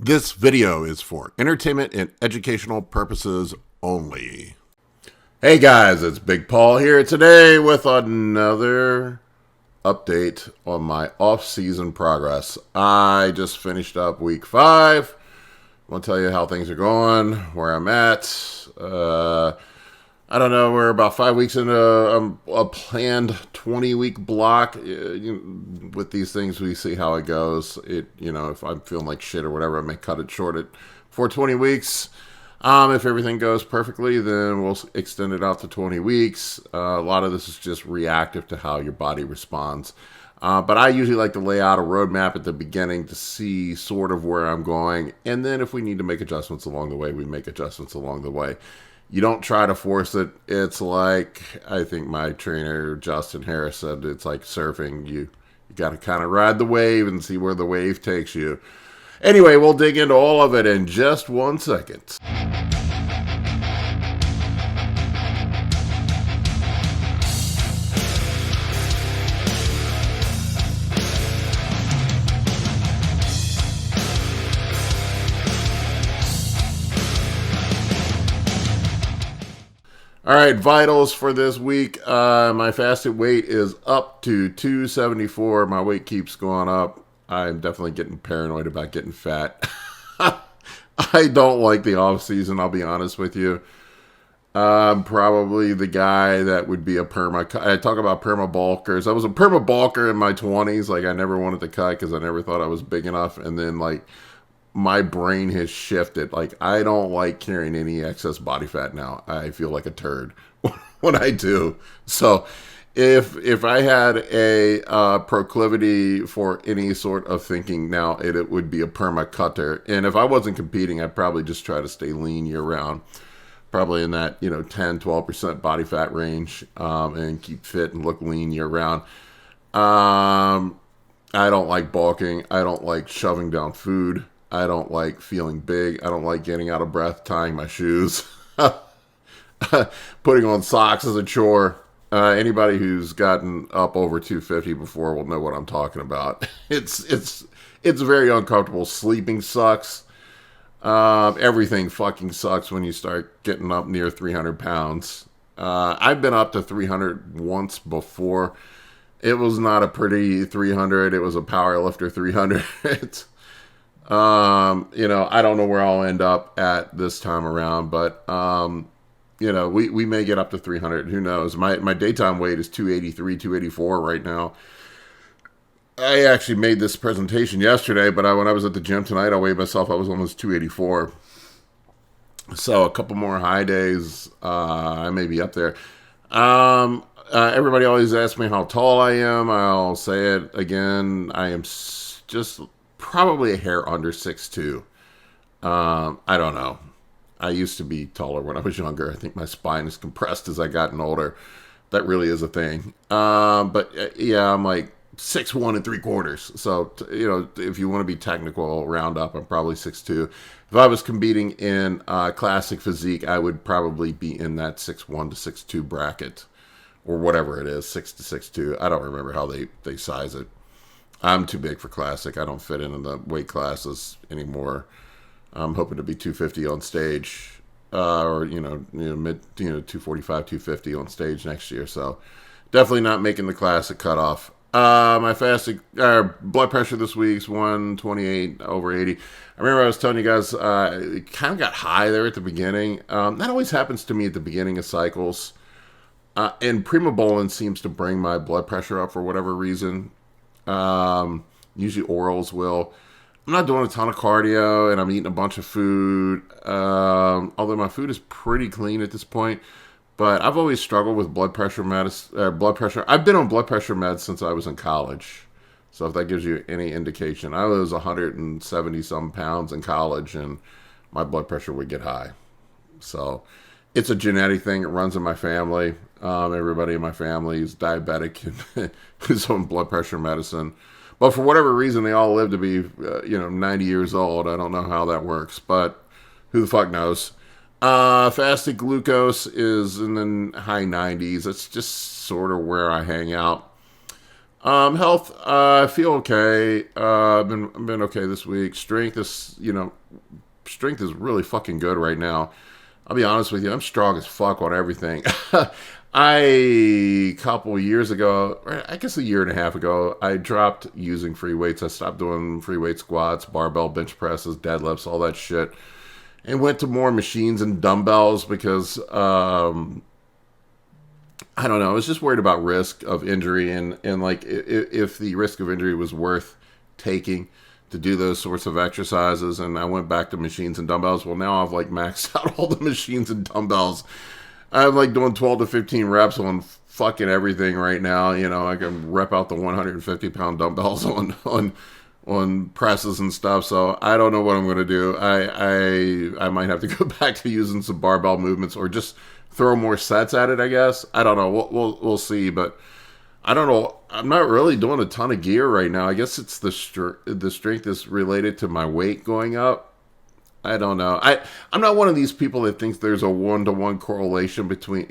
This video is for entertainment and educational purposes only. Hey guys, it's Big Paul here today with another update on my off-season progress. I just finished up week 5. I want to tell you how things are going, where I'm at. I don't know, we're about 5 weeks into a planned 20-week block. With these things, we see how it goes. If I'm feeling like shit or whatever, I may cut it short for 20 weeks. If everything goes perfectly, then we'll extend it out to 20 weeks. A lot of this is just reactive to how your body responds. But I usually like to lay out a roadmap at the beginning to see sort of where I'm going. And then if we need to make adjustments along the way, we make adjustments along the way. You don't try to force it. It's like, I think my trainer, Justin Harris, said, it's like surfing. You got to kind of ride the wave and see where the wave takes you. Anyway, we'll dig into all of it in just 1 second. All right, vitals for this week. My fasted weight is up to 274. My weight keeps going up. I'm definitely getting paranoid about getting fat. I don't like the off season, I'll be honest with you. I'm probably the guy that would be I talk about perma bulkers. I was a perma bulker in my 20s. Like, I never wanted to cut because I never thought I was big enough. And then, like, my brain has shifted. Like, I don't like carrying any excess body fat now. I feel like a turd when I do. So if I had a proclivity for any sort of thinking now, it would be a perma cutter. And if I wasn't competing, I'd probably just try to stay lean year round. Probably in that, 10-12% body fat range, and keep fit and look lean year round. I don't like bulking. I don't like shoving down food. I don't like feeling big. I don't like getting out of breath, tying my shoes. Putting on socks is a chore. Anybody who's gotten up over 250 before will know what I'm talking about. It's very uncomfortable. Sleeping sucks. Everything fucking sucks when you start getting up near 300 pounds. I've been up to 300 once before. It was not a pretty 300. It was a powerlifter 300. I don't know where I'll end up at this time around, but, we may get up to 300. Who knows? My daytime weight is 283, 284 right now. I actually made this presentation yesterday, but when I was at the gym tonight, I weighed myself. I was almost 284. So a couple more high days, I may be up there. Everybody always asks me how tall I am. I'll say it again. I am just probably a hair under 6'2". I don't know. I used to be taller when I was younger. I think my spine is compressed as I gotten older. That really is a thing. But yeah, I'm like 6'1 3/4". So, if you want to be technical, round up, I'm probably 6'2". If I was competing in classic physique, I would probably be in that 6'1 to 6'2 bracket, or whatever it is, 6 to 6'2". I don't remember how they size it. I'm too big for classic. I don't fit in the weight classes anymore. I'm hoping to be 250 on stage, or mid 245, 250 on stage next year. So definitely not making the classic cutoff. My fasting blood pressure this week's 128/80. I remember I was telling you guys, it kind of got high there at the beginning. That always happens to me at the beginning of cycles. And Primobolan seems to bring my blood pressure up for whatever reason. Usually orals will. I'm not doing a ton of cardio, and I'm eating a bunch of food. Although my food is pretty clean at this point. But I've always struggled with blood pressure medicine. I've been on blood pressure meds since I was in college. So if that gives you any indication, I was 170 some pounds in college, and my blood pressure would get high. So it's a genetic thing. It runs in my family. Everybody in my family is diabetic and is on blood pressure medicine. But for whatever reason, they all live to be, 90 years old. I don't know how that works, but who the fuck knows? Fasted glucose is in the high 90s. That's just sort of where I hang out. Health, I feel okay. I've been okay this week. Strength is really fucking good right now. I'll be honest with you, I'm strong as fuck on everything. A couple years ago, I guess a year and a half ago, I dropped using free weights. I stopped doing free weight squats, barbell bench presses, deadlifts, all that shit, and went to more machines and dumbbells because I don't know. I was just worried about risk of injury and like if the risk of injury was worth taking to do those sorts of exercises. And I went back to machines and dumbbells. Well, now I've like maxed out all the machines and dumbbells. I'm like doing 12 to 15 reps on fucking everything right now. You know, I can rep out the 150-pound dumbbells on presses and stuff. So I don't know what I'm going to do. I might have to go back to using some barbell movements or just throw more sets at it, I guess. I don't know. We'll see, but I don't know. I'm not really doing a ton of gear right now. I guess it's the strength is related to my weight going up. I don't know. I'm not one of these people that thinks there's a 1-to-1 correlation between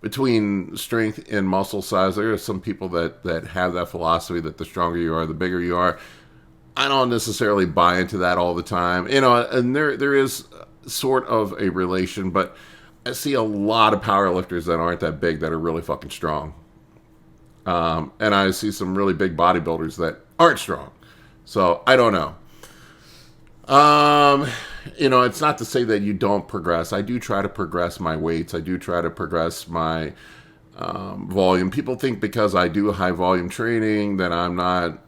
between strength and muscle size. There are some people that have that philosophy that the stronger you are, the bigger you are. I don't necessarily buy into that all the time. And there is sort of a relation, but I see a lot of powerlifters that aren't that big that are really fucking strong. And I see some really big bodybuilders that aren't strong. So I don't know. It's not to say that you don't progress. I do try to progress my weights. I do try to progress my volume. People think because I do high volume training that I'm not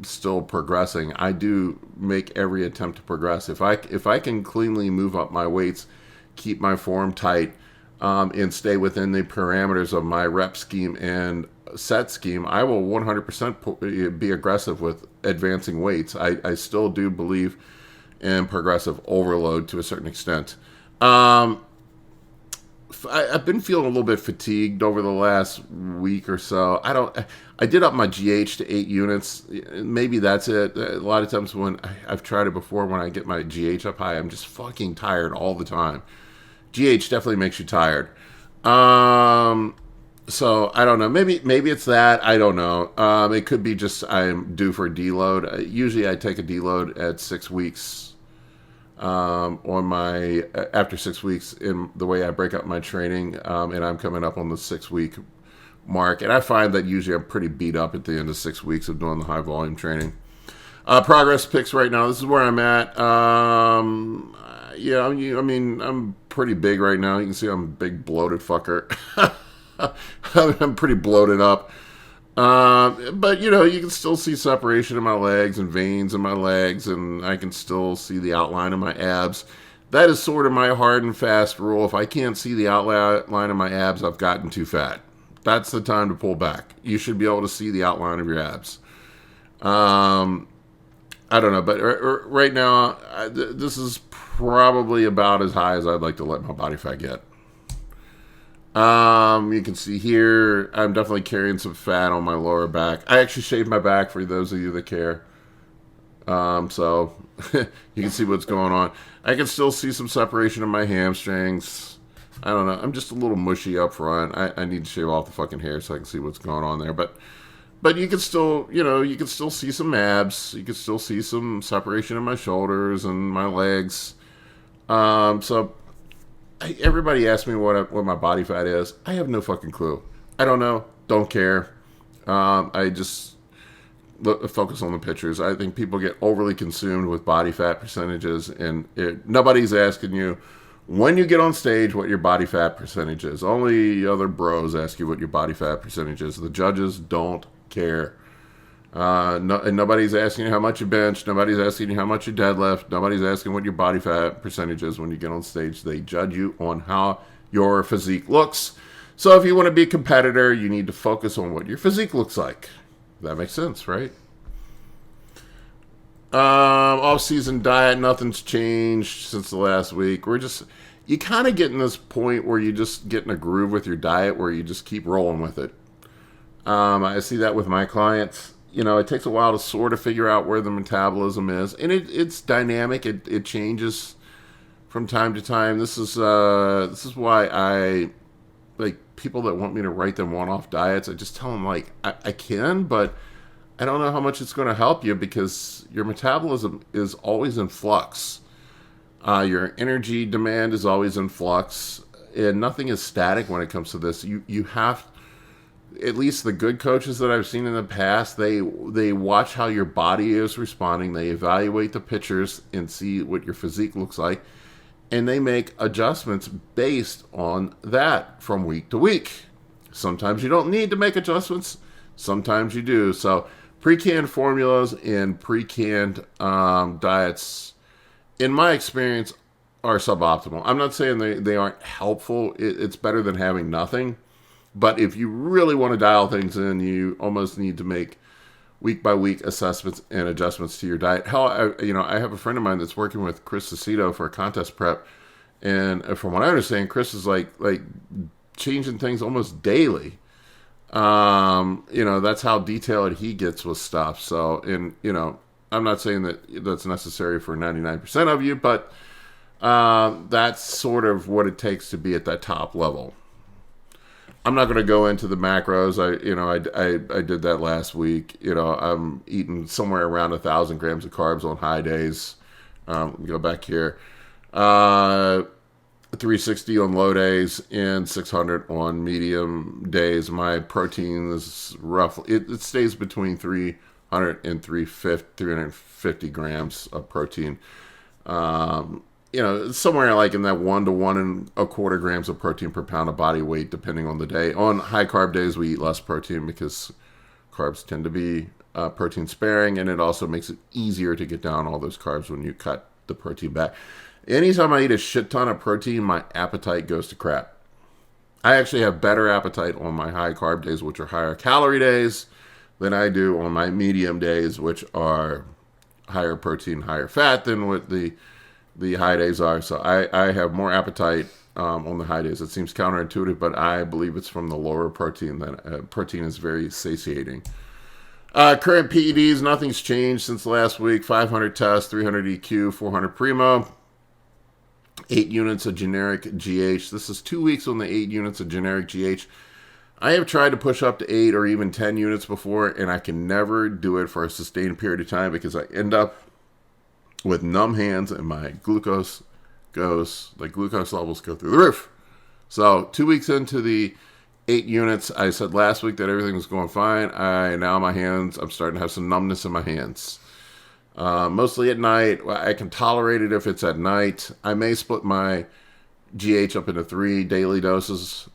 still progressing. I do make every attempt to progress. If I can cleanly move up my weights, keep my form tight, and stay within the parameters of my rep scheme and set scheme, I will 100% be aggressive with advancing weights. I still do believe in progressive overload to a certain extent. I've been feeling a little bit fatigued over the last week or so. I did up my GH to 8 units. Maybe that's it. A lot of times when I've tried it before, when I get my GH up high, I'm just fucking tired all the time. GH definitely makes you tired. So I don't know. Maybe it's that. I don't know. It could be just I'm due for a deload. Usually I take a deload at 6 weeks. After 6 weeks in the way I break up my training, and I'm coming up on the 6 week mark, and I find that usually I'm pretty beat up at the end of 6 weeks of doing the high volume training. Progress pics right now. This is where I'm at. I'm pretty big right now. You can see I'm a big bloated fucker. I'm pretty bloated up. But you can still see separation in my legs and veins in my legs, and I can still see the outline of my abs. That is sort of my hard and fast rule. If I can't see the outline of my abs, I've gotten too fat. That's the time to pull back. You should be able to see the outline of your abs. I don't know, but right now, this is probably about as high as I'd like to let my body fat get. You can see here, I'm definitely carrying some fat on my lower back. I actually shaved my back for those of you that care. So you can see what's going on. I can still see some separation in my hamstrings. I don't know. I'm just a little mushy up front. I need to shave off the fucking hair so I can see what's going on there. But you can still, you can still see some abs. You can still see some separation in my shoulders and my legs. Everybody asks me what my body fat is. I have no fucking clue. I don't know. Don't care. I just focus on the pictures. I think people get overly consumed with body fat percentages, and nobody's asking you when you get on stage what your body fat percentage is. Only other bros ask you what your body fat percentage is. The judges don't care. And nobody's asking you how much you bench. Nobody's asking you how much you deadlift. Nobody's asking what your body fat percentage is when you get on stage. They judge you on how your physique looks. So if you want to be a competitor, you need to focus on what your physique looks like. That makes sense, right? Off-season diet, nothing's changed since the last week. You kind of get in this point where you just get in a groove with your diet where you just keep rolling with it. I see that with my clients. It takes a while to sort of figure out where the metabolism is, and it's dynamic. It changes from time to time. This is why like people that want me to write them one-off diets, I just tell them like I can, but I don't know how much it's going to help you because your metabolism is always in flux. Your energy demand is always in flux, and nothing is static when it comes to this. You have, at least the good coaches that I've seen in the past, they watch how your body is responding. They evaluate the pictures and see what your physique looks like, and they make adjustments based on that from week to week. Sometimes you don't need to make adjustments. Sometimes you do. So pre-canned formulas and pre-canned diets, in my experience, are suboptimal. I'm not saying they aren't helpful. It's better than having nothing. But if you really want to dial things in, you almost need to make week by week assessments and adjustments to your diet. Hell, I have a friend of mine that's working with Chris Cicito for a contest prep, and from what I understand, Chris is like changing things almost daily. That's how detailed he gets with stuff. So, I'm not saying that that's necessary for 99% of you, but that's sort of what it takes to be at that top level. I'm not going to go into the macros. I did that last week. I'm eating somewhere around 1,000 grams of carbs on high days. Go back here. 360 on low days and 600 on medium days. My protein is roughly, it stays between 300 and 350 grams of protein. Somewhere like in that 1 to 1.25 grams of protein per pound of body weight, depending on the day. On high carb days, we eat less protein because carbs tend to be protein sparing, and it also makes it easier to get down all those carbs when you cut the protein back. Anytime I eat a shit ton of protein, my appetite goes to crap. I actually have better appetite on my high carb days, which are higher calorie days, than I do on my medium days, which are higher protein, higher fat than what the high days are. So I have more appetite on the high days. It seems counterintuitive, but I believe it's from the lower protein. That protein is very satiating. Current PEDs, nothing's changed since last week. 500 test, 300 EQ, 400 Primo, 8 units of generic GH. This is 2 weeks on the 8 units of generic GH. I have tried to push up to 8 or even 10 units before, and I can never do it for a sustained period of time because I end up with numb hands and my glucose levels go through the roof. So 2 weeks into the 8 units, I said last week that everything was going fine. I'm starting to have some numbness in my hands. Mostly at night. I can tolerate it if it's at night. I may split my GH up into 3 daily doses.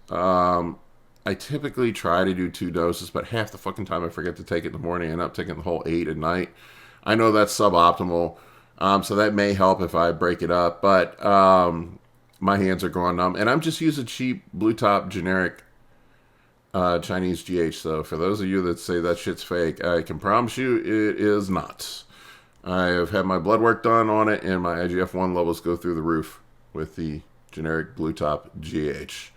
I typically try to do 2 doses, but half the fucking time I forget to take it in the morning and end up taking the whole 8 at night. I know that's suboptimal. So that may help if I break it up, but my hands are going numb. And I'm just using cheap blue top generic Chinese GH. So for those of you that say that shit's fake, I can promise you it is not. I have had my blood work done on it, and my IGF-1 levels go through the roof with the generic blue top GH.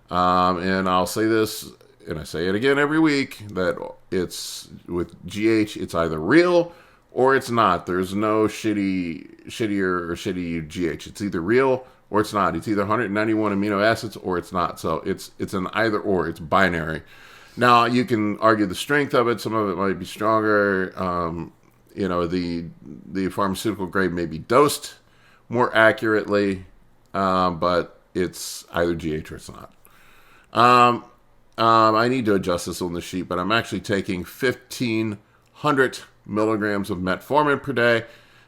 And I'll say this, and I say it again every week, that it's with GH, it's either real or it's not. There's no shittier or shitty GH. It's either real or it's not. It's either 191 amino acids or it's not. So it's an either or. It's binary. Now, you can argue the strength of it. Some of it might be stronger. The pharmaceutical grade may be dosed more accurately, but it's either GH or it's not. I need to adjust this on the sheet, but I'm actually taking 1,500 milligrams of metformin per day,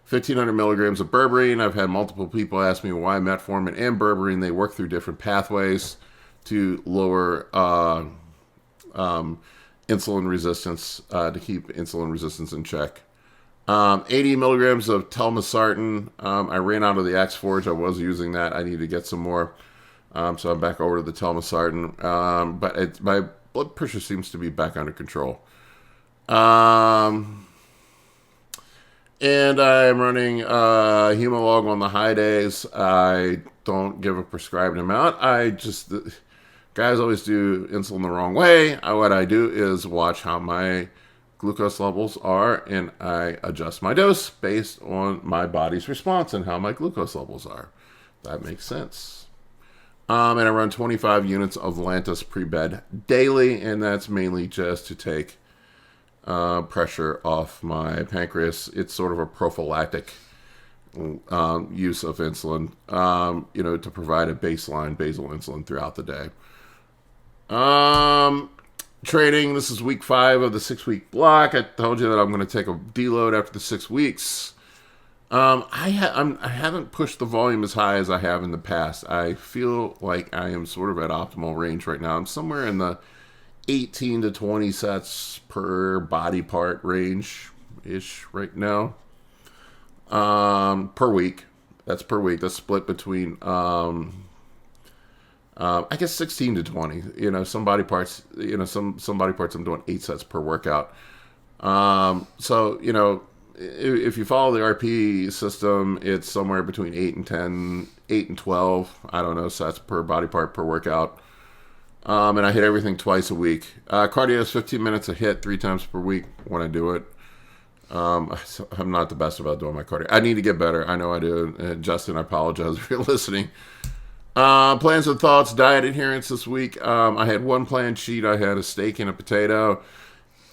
1,500 milligrams of berberine. I've had multiple people ask me why metformin and berberine. They work through different pathways to lower insulin resistance, to keep insulin resistance in check. 80 milligrams of telmisartan. I ran out of the X-Forge. I was using that. I need to get some more. So I'm back over to the telmisartan. But my blood pressure seems to be back under control. And I'm running Humalog on the high days. I don't give a prescribed amount. Guys always do insulin the wrong way. What I do is watch how my glucose levels are, and I adjust my dose based on my body's response and how my glucose levels are. That makes sense. And I run 25 units of Lantus pre-bed daily, and that's mainly just to take pressure off my pancreas. It's sort of a prophylactic use of insulin, to provide a baseline basal insulin throughout the day. Training, this is week 5 of the 6-week block. I told you that I'm going to take a deload after the 6 weeks. I haven't pushed the volume as high as I have in the past. I feel like I am sort of at optimal range right now. I'm somewhere in the 18 to 20 sets per body part range-ish right now. Per week. That's per week. That's split between, I guess 16 to 20. Some body parts, some body parts I'm doing 8 sets per workout. If you follow the RP system, it's somewhere between 8 and 12, I don't know, sets per body part per workout. And I hit everything twice a week. Cardio is 15 minutes a hit 3 times per week when I do it. I'm not the best about doing my cardio. I need to get better. I know I do. Justin, I apologize if you're listening. Plans and thoughts, diet adherence this week. I had one planned cheat. I had a steak and a potato.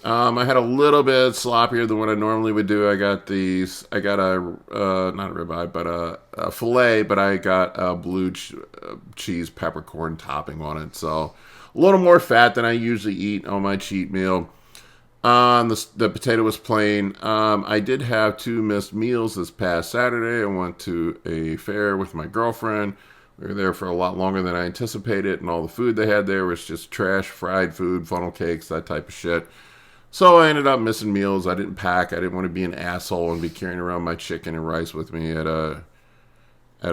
I had a little bit sloppier than what I normally would do. I got a, not a ribeye, but a filet, but I got a blue cheese peppercorn topping on it. So a little more fat than I usually eat on my cheat meal. The potato was plain. I did have 2 missed meals this past Saturday. I went to a fair with my girlfriend. We were there for a lot longer than I anticipated, and all the food they had there was just trash, fried food, funnel cakes, that type of shit. So I ended up missing meals. I didn't pack. I didn't want to be an asshole and be carrying around my chicken and rice with me at a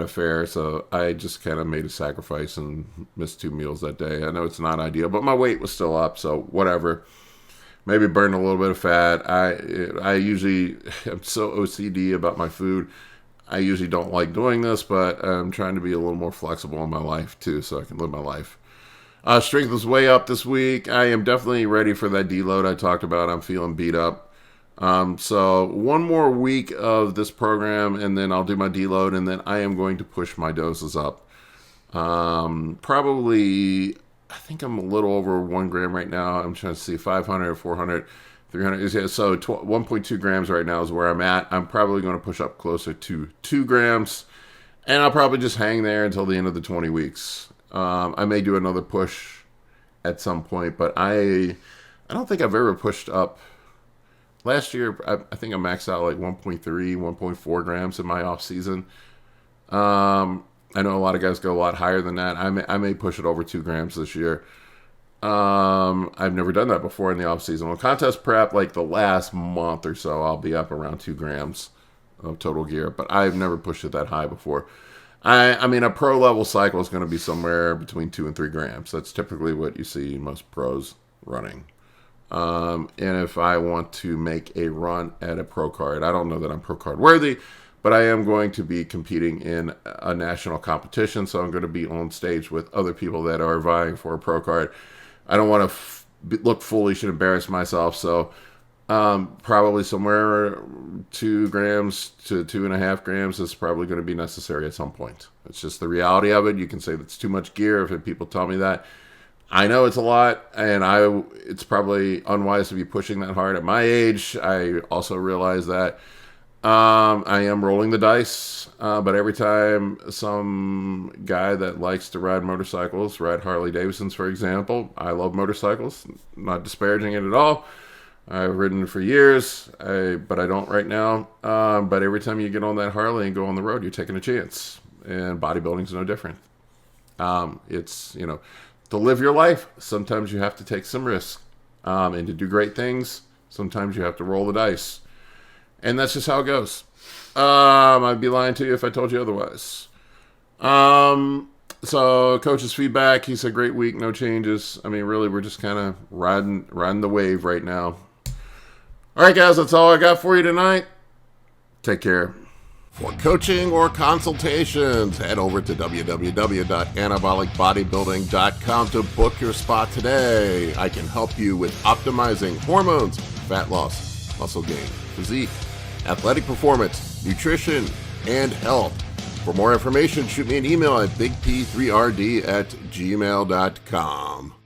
fair. So I just kind of made a sacrifice and missed 2 meals that day. I know it's not ideal, but my weight was still up, so whatever. Maybe burned a little bit of fat. I usually am so OCD about my food. I usually don't like doing this, but I'm trying to be a little more flexible in my life too, so I can live my life. Strength is way up this week. I am definitely ready for that deload I talked about. I'm feeling beat up. So one more week of this program, and then I'll do my deload, and then I am going to push my doses up. Probably, I think I'm a little over 1 gram right now. I'm trying to see 500, 400, 300. So 1.2 grams right now is where I'm at. I'm probably going to push up closer to 2 grams, and I'll probably just hang there until the end of the 20 weeks. I may do another push at some point, but I don't think I've ever pushed up. Last year, I think I maxed out like 1.3, 1.4 grams in my off season. I know a lot of guys go a lot higher than that. I may push it over 2 grams this year. I've never done that before in the off season. On contest prep, like the last month or so, I'll be up around 2 grams of total gear, but I've never pushed it that high before. I mean, a pro level cycle is going to be somewhere between 2 and 3 grams. That's typically what you see most pros running. And if I want to make a run at a pro card, I don't know that I'm pro card worthy, but I am going to be competing in a national competition. So I'm going to be on stage with other people that are vying for a pro card. I don't want to look foolish and embarrass myself. So probably somewhere 2 grams to 2.5 grams is probably going to be necessary at some point. It's just the reality of it. You can say that's too much gear if people tell me that. I know it's a lot, and it's probably unwise to be pushing that hard at my age. I also realize that I am rolling the dice, but every time some guy that likes to ride motorcycles, ride Harley Davidsons, for example, I love motorcycles, not disparaging it at all. I've ridden for years, but I don't right now. But every time you get on that Harley and go on the road, you're taking a chance. And bodybuilding's no different. It's, to live your life, sometimes you have to take some risk. And to do great things, sometimes you have to roll the dice. And that's just how it goes. I'd be lying to you if I told you otherwise. So coach's feedback, he said great week, no changes. I mean, really, we're just kind of riding the wave right now. All right, guys, that's all I got for you tonight. Take care. For coaching or consultations, head over to www.anabolicbodybuilding.com to book your spot today. I can help you with optimizing hormones, fat loss, muscle gain, physique, athletic performance, nutrition, and health. For more information, shoot me an email at bigp3rd@gmail.com.